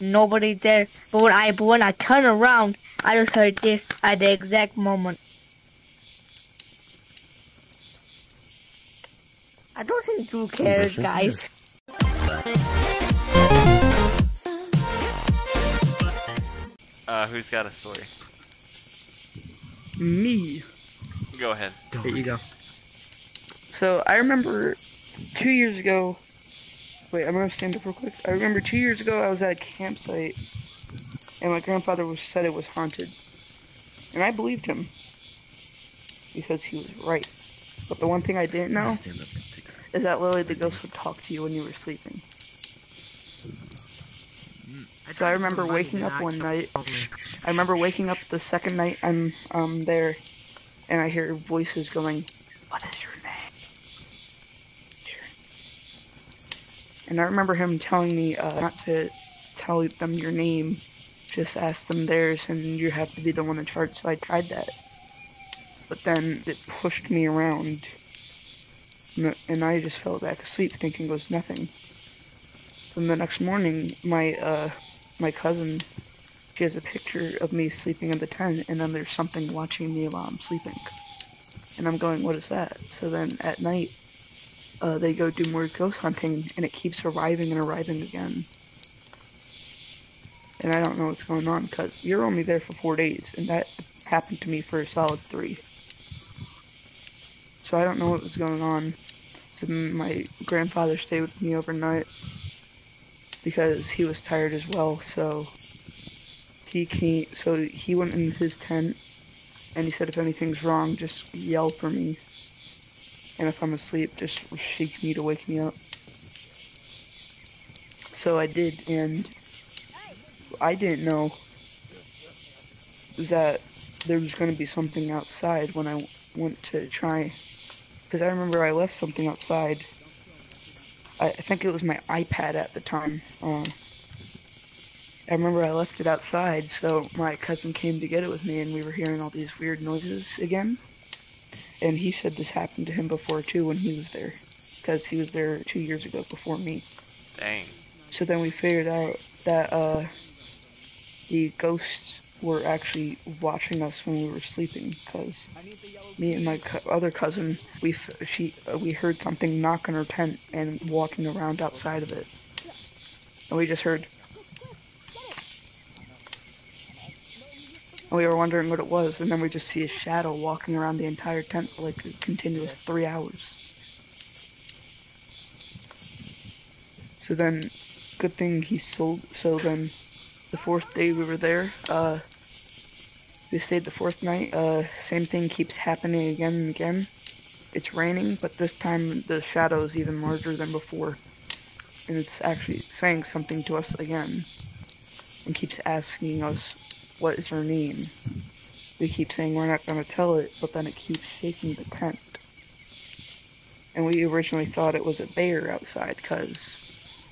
nobody there. But when I turned around, I just heard this at the exact moment. I don't think Drew cares, guys. Who's got a story? Me. Go ahead. There you go. So I remember 2 years ago. Wait, I'm gonna stand up real quick. I remember 2 years ago I was at a campsite, and my grandfather said it was haunted, and I believed him because he was right. But the one thing I didn't know is that literally the ghost would talk to you when you were sleeping. So I remember waking up one night. I remember waking up the second night I'm there, and I hear voices going, "What is your name?" And I remember him telling me not to tell them your name, just ask them theirs, and you have to be the one in charge. So I tried that, but then it pushed me around, and I just fell back asleep thinking it was nothing. Then the next morning, my cousin, she has a picture of me sleeping in the tent, and then there's something watching me while I'm sleeping. And I'm going, what is that? So then at night, they go do more ghost hunting, and it keeps arriving and arriving again. And I don't know what's going on, because you're only there for 4 days, and that happened to me for a solid 3. So I don't know what was going on. So my grandfather stayed with me overnight, because he was tired as well, so he went in his tent, and he said if anything's wrong, just yell for me, and if I'm asleep, just shake me to wake me up. So I did, and I didn't know that there was going to be something outside when I went to try, because I remember I left something outside. I think it was my iPad at the time. I remember I left it outside, so my cousin came to get it with me, and we were hearing all these weird noises again. And he said this happened to him before too when he was there, because he was there 2 years ago before me. Dang. So then we figured out that the ghosts were actually watching us when we were sleeping, because me and my other cousin, we heard something knock on her tent and walking around outside of it, and we just heard, and we were wondering what it was, and then we just see a shadow walking around the entire tent for like a continuous 3 hours. So then, good thing he sold. So then, the 4th day we were there, we stayed the 4th night. Same thing keeps happening again and again. It's raining, but this time the shadow is even larger than before, and it's actually saying something to us again, and keeps asking us, what is our name? We keep saying we're not going to tell it, but then it keeps shaking the tent. And we originally thought it was a bear outside, because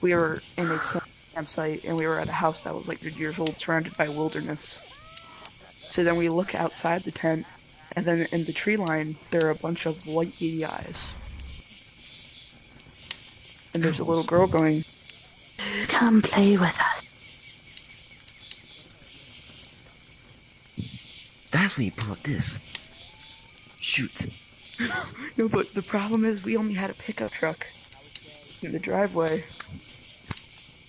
we were in a campsite, and we were at a house that was like 100 years old, surrounded by wilderness. So then we look outside the tent, and then in the tree line, there are a bunch of white beady eyes. And there's a little girl going, "Come play with us." That's when you pull up this. Shoot. No, but the problem is we only had a pickup truck in the driveway,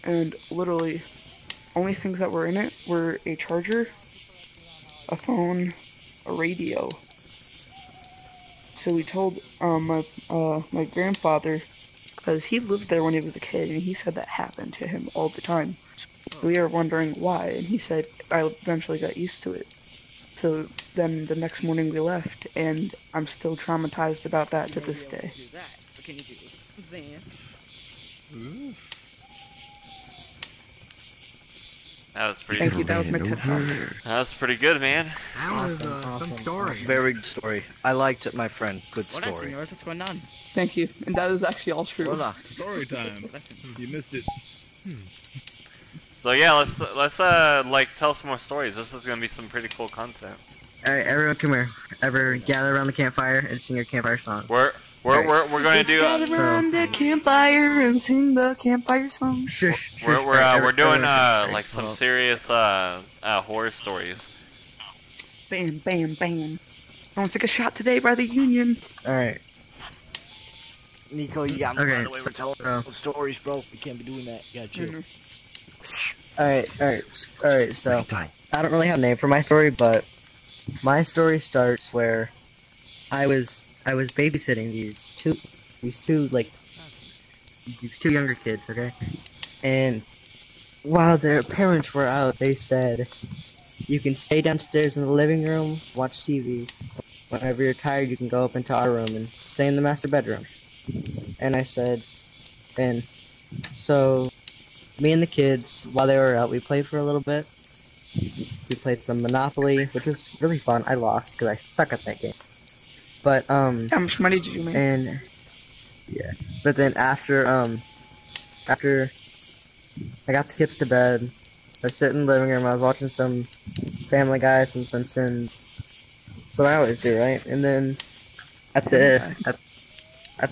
and literally, only things that were in it were a charger, a phone, a radio. So we told my grandfather, because he lived there when he was a kid, and he said that happened to him all the time. So we were wondering why, and he said, I eventually got used to it. So then the next morning we left, and I'm still traumatized about that to this day. That was pretty. Thank you. That was my TED Talk. That was pretty good, man. That was some story. Very good story. I liked it, my friend. Good story. Hola, señores. What's going on? Thank you. And that is actually all true. Hola. Story time. You missed it. So yeah, let's like tell some more stories. This is gonna be some pretty cool content. Alright, everyone come here. Ever gather around the campfire and sing your campfire song. We're going to do. Gather around the campfire and sing the campfire song. Shush. We're doing like some serious horror stories. Bam, bam, bam. I want to take a shot today by the Union. Alright. Nico, you got me Okay, right away. We're telling stories, bro. We can't be doing that. You gotta chill. Alright, so I don't really have a name for my story, but my story starts where I was babysitting these two younger kids, okay? And while their parents were out, they said, you can stay downstairs in the living room, watch TV. Whenever you're tired, you can go up into our room and stay in the master bedroom. And I said, and so me and the kids, while they were out, we played for a little bit. We played some Monopoly, which was really fun. I lost because I suck at that game. But How much money did you make? and yeah, but then after I got the kids to bed, I was sitting in the living room. I was watching some Family Guy, some Simpsons. That's what I always do, right? And then at the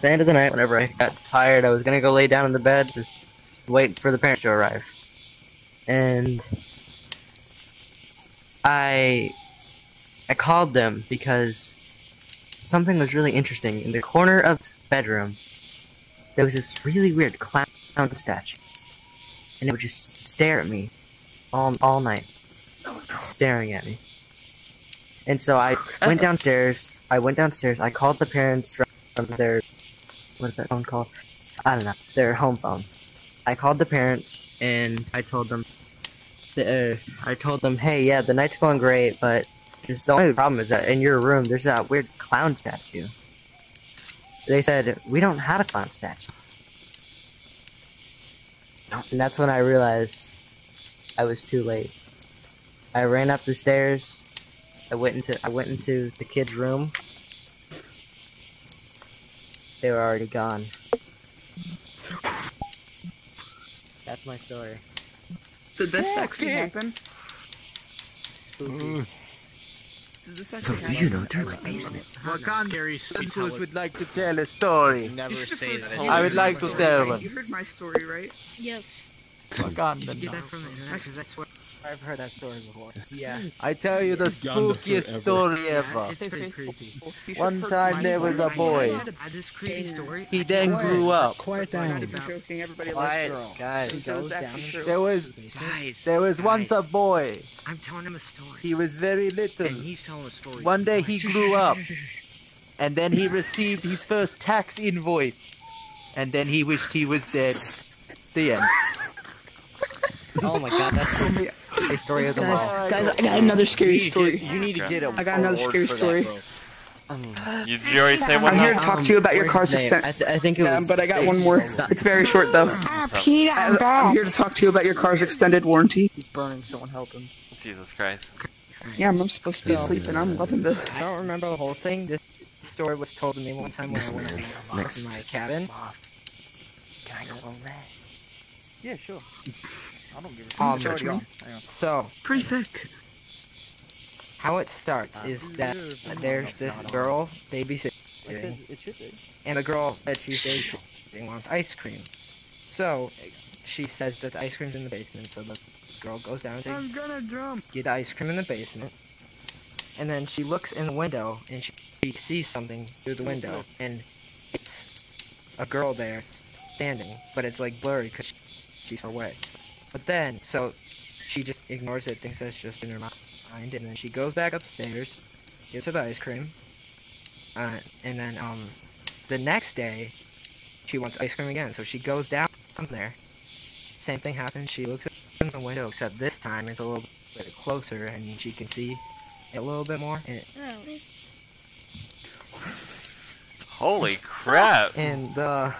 end of the night, whenever I got tired, I was gonna go lay down in the bed, just wait for the parents to arrive. And I called them because something was really interesting. In the corner of the bedroom, there was this really weird clown statue, and it would just stare at me all night, staring at me. And so I went downstairs. I called the parents from their, what is that phone called? I don't know. Their home phone. I called the parents and I told them, hey, yeah, the night's going great, but just the only problem is that in your room there's that weird clown statue. They said, we don't have a clown statue. And that's when I realized I was too late. I ran up the stairs. I went into the kids' room. They were already gone. That's my story. Did this actually happen? Spooky. Did this So actually happen? you know, through my basement. Scary story. would like to tell a story. Never say that. I would like to tell one. You heard my story, right? Yes. Wakanda. Get that from the internet, because that's what I've heard that story before. Yeah. I tell you the Wakanda spookiest forever. story ever. It's pretty creepy. One time there was a boy. This creepy story. He then grew up. Quiet I'm down. joking, everybody Quiet, listen. guys. She goes actually true. There was once a boy. I'm telling him a story. He was very little. And he's telling a story. One day he grew up. And then he received his first tax invoice. And then he wished he was dead. The end. Oh my god, that's the story of the world. Guys, I got another scary story. You need to get a I got another award scary for that, story. bro. Did you already say one? I'm here to now? talk to you about your car's What's his name? extended. I think it was. But I got one more. It's very short though. I'm here to talk to you about your car's extended warranty. He's burning, someone help him. Jesus Christ. Yeah, I'm supposed to be asleep and I'm loving this. I don't remember the whole thing. This story was told to me one time when I went up in my cabin. Can I go over there? Yeah, sure. I don't give a So, Pretty thick. how it starts is that there's this girl babysitting, It should be. and the girl that she's babysitting wants ice cream. So, she says that the ice cream's in the basement, so the girl goes down to gonna jump. get ice cream in the basement. And then she looks in the window, and she sees something through the window, and it's a girl there standing, but it's like blurry because she's far away. But then, so she just ignores it, thinks that's just in her mind, and then she goes back upstairs, gives her the ice cream, and then the next day she wants ice cream again, so she goes down there. Same thing happens. She looks in the window, except this time it's a little bit closer, and she can see it a little bit more. And Holy crap! and the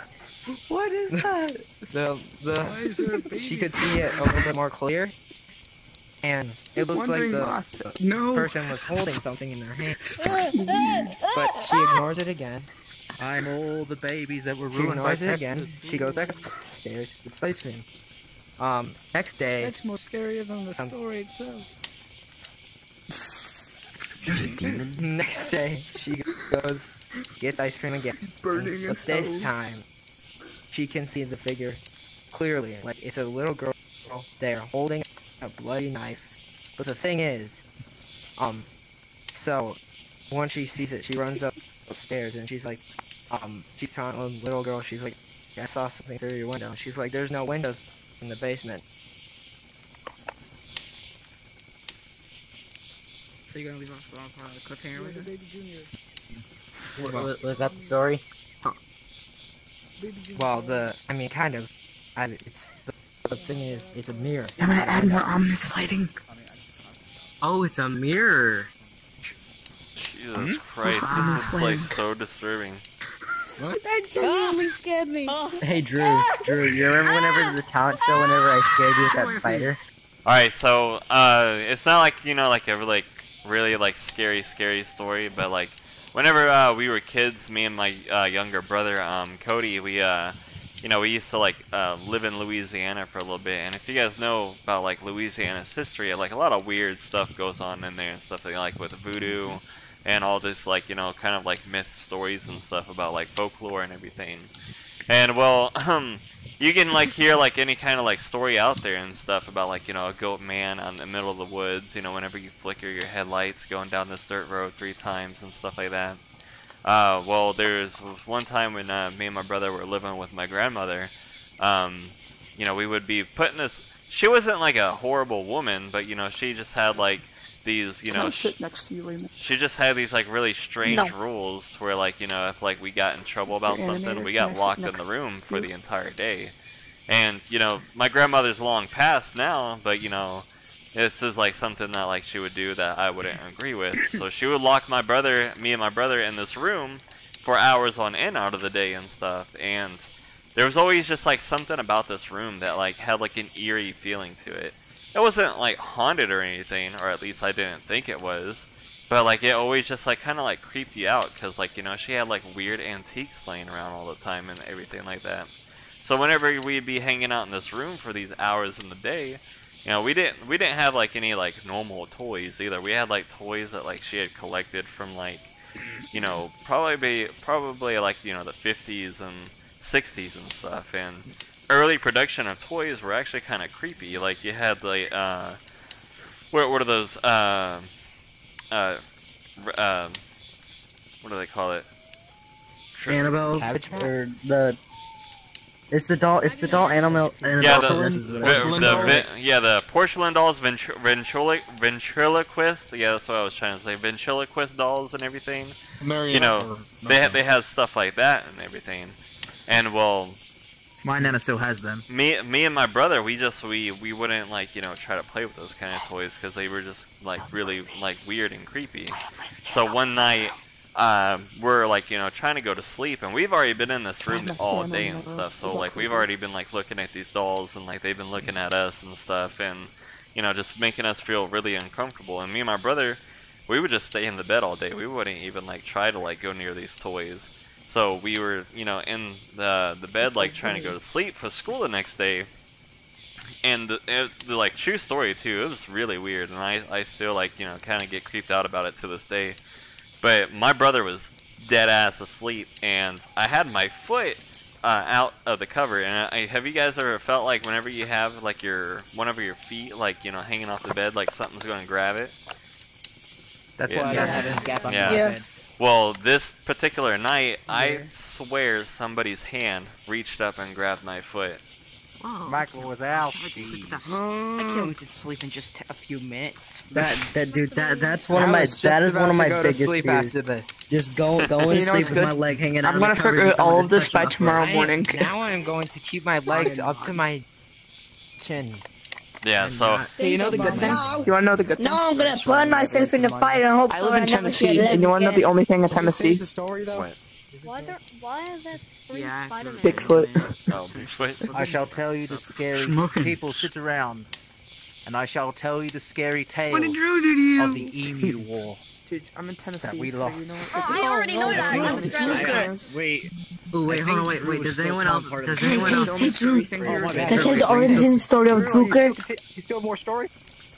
What is that? she could see it a little bit more clear, and it looked like the person was holding something in their hand. But she ignores it again. I'm all the babies that were She ruined by ignores it Texas. again. She goes back upstairs. It's ice cream. Next day. That's more scarier than the story itself. You're a demon. Next day, she goes gets ice cream again. Burning in But this hell. time, she can see the figure clearly. Like, it's a little girl there holding a bloody knife. But the thing is, so once she sees it, she runs upstairs and she's like, she's telling the little girl, she's like, I saw something through your window. She's like, there's no windows in the basement. So you're gonna leave us off on a cliffhanger with it? Was that the story? Well, I mean, kind of. It's the thing is, it's a mirror. I'm gonna add more ominous lighting. Oh, it's a mirror. Jesus Christ, this is like so disturbing. That genuinely scared me. Hey, Drew, you remember whenever the talent show, whenever I scared you with that spider? Alright, so, it's not like, you know, like a really, like, scary story, but, like, whenever, we were kids, me and my, younger brother, Cody, we, you know, we used to, like, live in Louisiana for a little bit, and if you guys know about, like, Louisiana's history, like, a lot of weird stuff goes on in there and stuff, like, with voodoo, and all this, like, you know, kind of, like, myth stories and stuff about, like, folklore and everything. And, well, you can, like, hear, like, any kind of, like, story out there and stuff about, like, you know, a goat man on the middle of the woods, you know, whenever you flicker your headlights going down this dirt road 3 times and stuff like that. Well, there's one time when, me and my brother were living with my grandmother, you know, we would be putting this, she wasn't, like, a horrible woman, but, you know, she just had, like, these, you know, Sit next to you, Raymond. she just had these, like, really strange rules to where, like, you know, if, like, we got in trouble about something, we got locked in the room for the entire day. And, you know, my grandmother's long past now, but, you know, this is, like, something that, like, she would do that I wouldn't agree with. So she would lock me and my brother in this room for hours on end out of the day and stuff. And there was always just, like, something about this room that, like, had, like, an eerie feeling to it. It wasn't, like, haunted or anything, or at least I didn't think it was. But, like, it always just, like, kind of, like, creeped you out, because, like, you know, she had, like, weird antiques laying around all the time and everything like that. So whenever we'd be hanging out in this room for these hours in the day, you know, we didn't have, like, any, like, normal toys either. We had, like, toys that, like, she had collected from, like, you know, probably, like, you know, the 50s and 60s and stuff, and early production of toys were actually kind of creepy. Like, you had, like, what are those, what do they call it? Annabelle, or it's the doll Annabelle. Yeah, the the porcelain dolls, ventriloquist. Yeah, that's what I was trying to say. Ventriloquist dolls and everything. You know, they had stuff like that and everything. And, well, My Nana still has them. Me and my brother, we wouldn't, like, you know, try to play with those kind of toys because they were just, like, really, like, weird and creepy. So one night, we're, like, you know, trying to go to sleep, and we've already been in this room all day and stuff. So, like, we've already been, like, looking at these dolls, and, like, they've been looking at us and stuff, and, you know, just making us feel really uncomfortable. And me and my brother, we would just stay in the bed all day. We wouldn't even, like, try to, like, go near these toys. So we were, you know, in the bed, like, trying to go to sleep for school the next day. And the like, true story, too, it was really weird. And I still, like, you know, kind of get creeped out about it to this day. But my brother was dead ass asleep, and I had my foot out of the cover. And have you guys ever felt like whenever you have, like, one of your feet, like, you know, hanging off the bed, like something's going to grab it? That's why I don't have any gap on my bed. Well, this particular night, I swear somebody's hand reached up and grabbed my foot. Oh, Michael was out. I can't wait to sleep in just a few minutes. That's one of my biggest sleep fears. after this. Just go and sleep with my leg hanging out. I'm gonna figure out all of this by tomorrow morning. Now I'm going to keep my legs up to my chin. Yeah, so... Hey, you know the good thing? You wanna know the good thing? No, I'm gonna burn myself in the fire and hope I live in Tennessee, and you wanna know the only thing in Tennessee? the story, though? Why are there 3 Spider-Man? Bigfoot. Oh, Bigfoot. I shall tell you the scary people sit around, and I shall tell you the scary tale of the Emu War. Dude, I'm in Tennessee, That we so lost. you know what? I already know that. Wait. Oh, wait, hold on, wait. Does anyone else? Hey, Drew. Can I tell you the origin story of Drucker? You still have more story?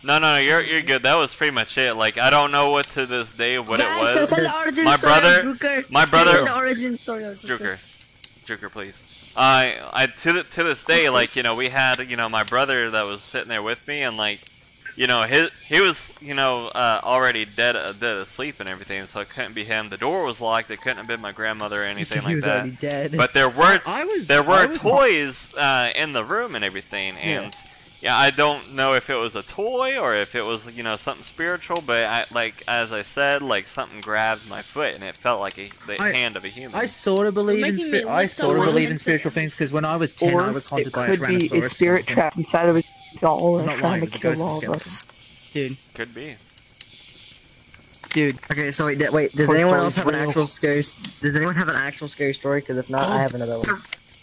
No, you're good. That was pretty much it. Like, I don't know what to this day what Guys, it was. tell the origin My story of brother, Joker. my brother, Tell the origin story of Joker, please. To this day, like, you know, we had, you know, my brother that was sitting there with me, and like, you know, he was, you know, already dead asleep and everything, so it couldn't be him. The door was locked. It couldn't have been my grandmother or anything like that. Dead. But there were I was toys in the room and everything, and yeah, I don't know if it was a toy or if it was, you know, something spiritual, but like as I said, like something grabbed my foot and it felt like the hand of a human. I sort of believe in spiritual things because when I was 10, I was haunted by a It could be a Tyrannosaurus. spirit trapped inside of a doll I'm and not lying, trying to it was a kill ghost all of skeleton. us. Dude, Could be. dude. Okay, so wait, does Toy anyone Story's else have an real. actual scary? Does anyone have an actual scary story? Because if not, I have another one.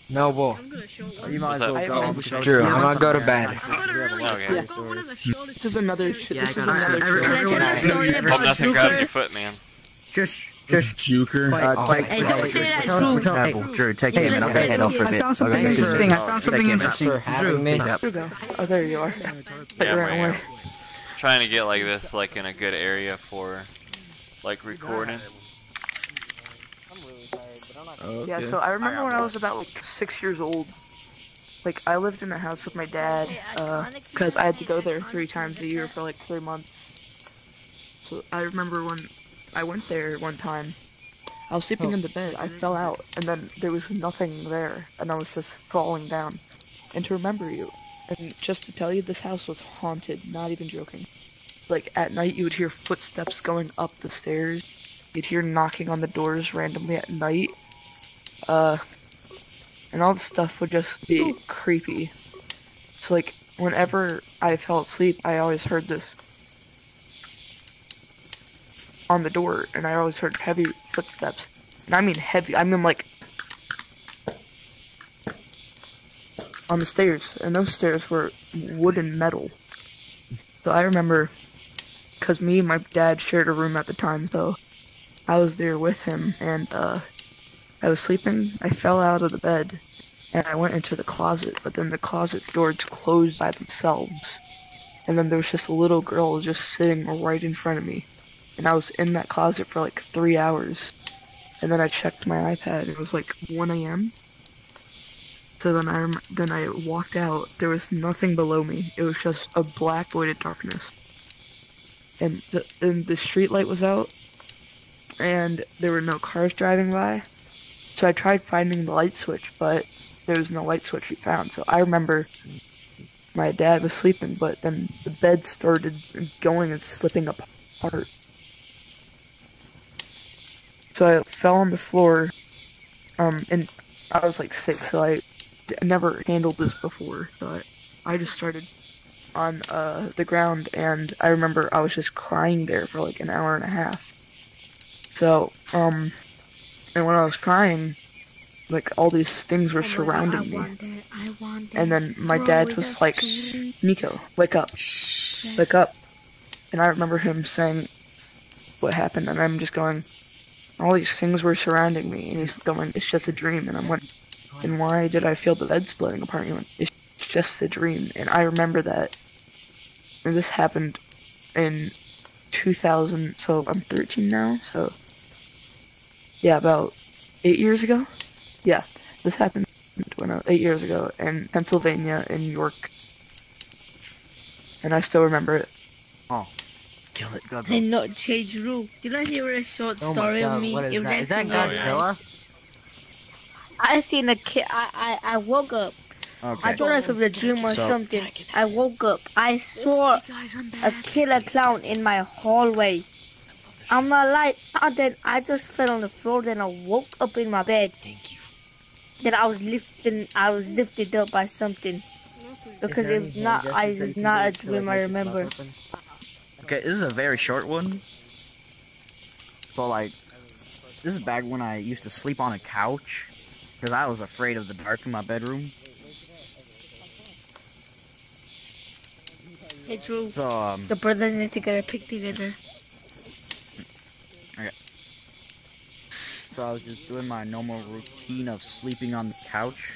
Noble. I'm gonna show one. You might as well I go. have Drew, I'm gonna go to bed. I'm gonna really Okay. go on a show This is another. series. This is I got another. it. Can I tell the story Hope about nothing grabs your Joker? foot, man. Just Juker. Hey, don't say that, Drew. Drew, take Hey, him. listen, Okay, head off for a I bit. found something Okay, interesting. Drew. I found something Take him. interesting. for having me. Here we go. Oh, there you are. But Yeah, you I'm ran right away. here. Trying to get like this, like in a good area for, like, recording. Okay. Yeah, so I remember when I was about like 6 years old. Like I lived in a house with my dad, cause I had to go there 3 times a year for like 3 months. So I remember when I went there one time, I was sleeping in the bed. I fell out, and then there was nothing there, and I was just falling down. And to remember you, and just to tell you, this house was haunted. Not even joking. Like at night, you would hear footsteps going up the stairs. You'd hear knocking on the doors randomly at night. And all the stuff would just be creepy. So like, whenever I fell asleep, I always heard this on the door, and I always heard heavy footsteps. And I mean heavy, I mean like on the stairs, and those stairs were wood and metal. So I remember, cause me and my dad shared a room at the time, so I was there with him, and I was sleeping, I fell out of the bed, and I went into the closet, but then the closet doors closed by themselves. And then there was just a little girl just sitting right in front of me. And I was in that closet for like 3 hours. And then I checked my iPad, it was like 1 a.m. So then I walked out, there was nothing below me, it was just a black voided darkness. And the street light was out, and there were no cars driving by. So I tried finding the light switch, but there was no light switch we found. So I remember my dad was sleeping, but then the bed started going and slipping apart. So I fell on the floor, and I was like 6, so I never handled this before. So I just started on the ground, and I remember I was just crying there for like an hour and a half. So, and when I was crying, like all these things were surrounding me. And then my dad was like, Nico, wake up. Wake up. And I remember him saying what happened, and I'm just going, all these things were surrounding me, and he's going, it's just a dream. And I'm like, and why did I feel the bed splitting apart? And he went, it's just a dream. And I remember that. And this happened in 2000, so I'm 13 now, so yeah, about 8 years ago. Yeah, this happened 8 years ago in Pennsylvania, in York, and I still remember it. Oh, kill it, God. I know, change rule. Did I hear a short story of me? What is It was that? Is that actually Godzilla? I seen a kid. I woke up. Okay. I don't know if it was a dream or So- something. I woke up. I saw a killer clown in my hallway. I'm not lying. And then I just fell on the floor. Then I woke up in my bed. Thank you. Then I was lifted up by something. Because it's not a dream. I remember. Okay, this is a very short one. So, like, this is back when I used to sleep on a couch. Because I was afraid of the dark in my bedroom. Hey Drew, So, the brothers need to get a pic together. So I was just doing my normal routine of sleeping on the couch.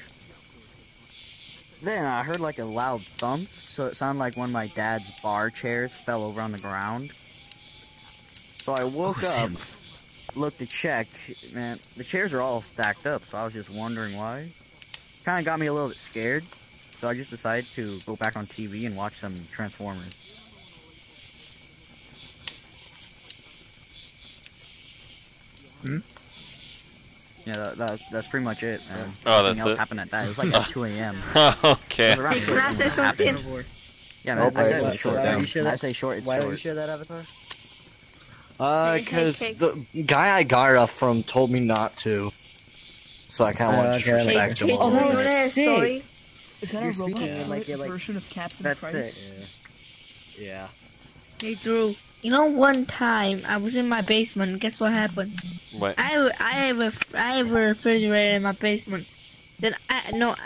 then I heard like a loud thump, so it sounded like one of my dad's bar chairs fell over on the ground. So I woke up, looked to check, man, the chairs are all stacked up, so I was just wondering why. Kinda got me a little bit scared, so I just decided to go back on TV and watch some Transformers. Yeah, that's pretty much it, man. Oh, Nothing that's else it? happened at that. It was like at 2 a.m. Okay. Hey, can I say something? Yeah, man, I said it was Okay. short. Why Man. you share that- I say short, it's Why short. don't you share that avatar? Because hey. the guy I got it from told me not to. So I kind of want to Okay, respect him a Hey, little you bit. know that story? Is that You're a robot speaking like you're like- version of Captain That's Price? it. Yeah. Hey, Drew. You know, one time I was in my basement. Guess what happened? What? I have a refrigerator in my basement. Then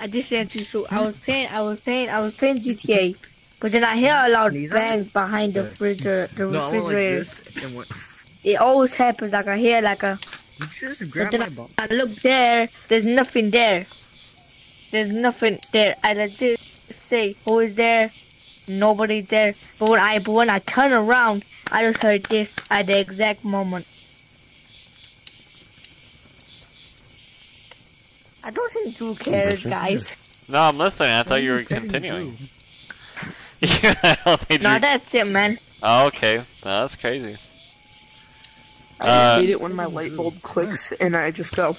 this is actually true. I was playing GTA, but then I hear a loud Sneeze on bang behind the refrigerator. No, I went like this and went. It always happens. Like I hear like a. Did you just But grab then my bum? I look there. There's nothing there. There's nothing there. I legit say, who is there? Nobody there. But when I turn around, I just heard this at the exact moment. I don't think Drew cares, guys. No, I'm listening. I thought you were continuing. Yeah, I don't think No, you're- that's it, man. Oh, okay. No, that's crazy. I hate it when my light bulb clicks and I just go.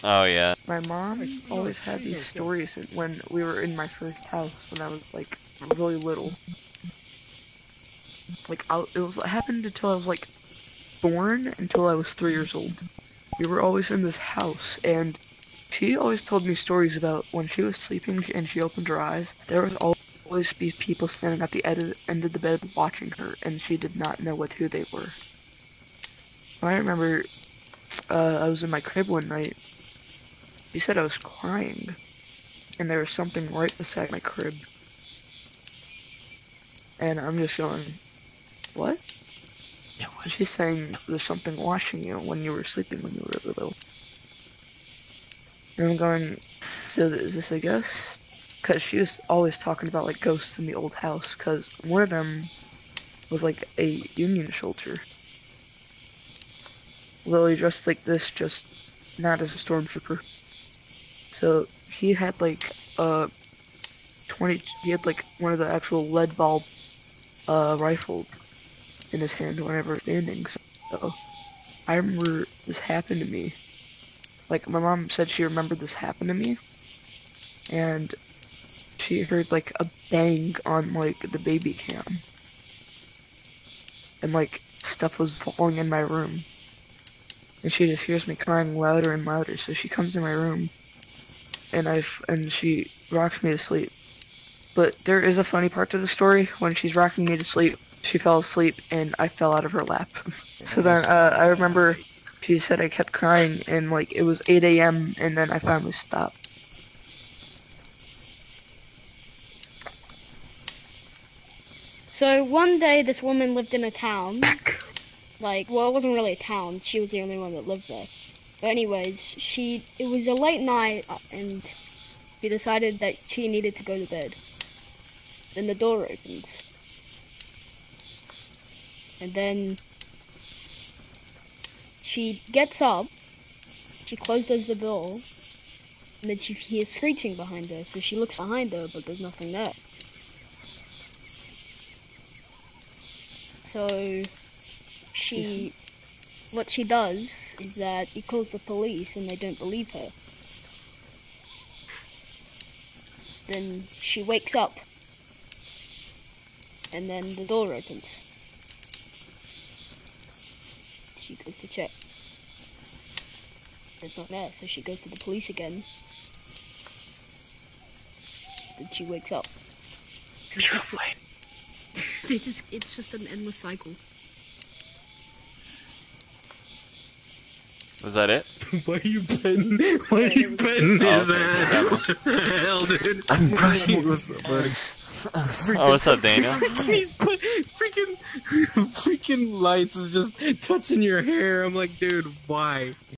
Oh, yeah. My mom always had these stories when we were in my first house when I was like really little. Like it happened until I was like born until I was 3 years old. We were always in this house and she always told me stories about when she was sleeping and she opened her eyes. There was always be people standing at the end of the bed watching her and she did not know who they were. I remember I was in my crib one night. She said I was crying, and there was something right beside my crib. And I'm just going, what? She's saying there's something watching you when you were sleeping when you were little. And I'm going, so is this a ghost? Because she was always talking about like ghosts in the old house, because one of them was like a Union soldier. Literally dressed like this, just not as a stormtrooper. So he had like he had like one of the actual lead bulb rifle in his hand whenever standing. So I remember this happened to me. Like my mom said she remembered this happened to me, and she heard like a bang on like the baby cam, and like stuff was falling in my room. And she just hears me crying louder and louder, so she comes in my room, and she rocks me to sleep. But there is a funny part to the story. When she's rocking me to sleep, she fell asleep, and I fell out of her lap. So then, I remember she said I kept crying, and like it was 8 a.m., and then I finally stopped. So one day, this woman lived in a town. Like, well, it wasn't really a town. She was the only one that lived there. But anyways, it was a late night, and she decided that she needed to go to bed. Then the door opens. And then she gets up, she closes the door, and then she hears screeching behind her. So she looks behind her, but there's nothing there. So what she does is that she calls the police and they don't believe her. Then she wakes up and then the door opens. She goes to check. It's not there, so she goes to the police again. Then she wakes up. Beautifully. It's just an endless cycle. Was that it? Why are you betting his ass? What the hell, dude? I'm brushing with the Oh, what's up, Daniel? He's put freaking lights is just touching your hair. I'm like, dude, why?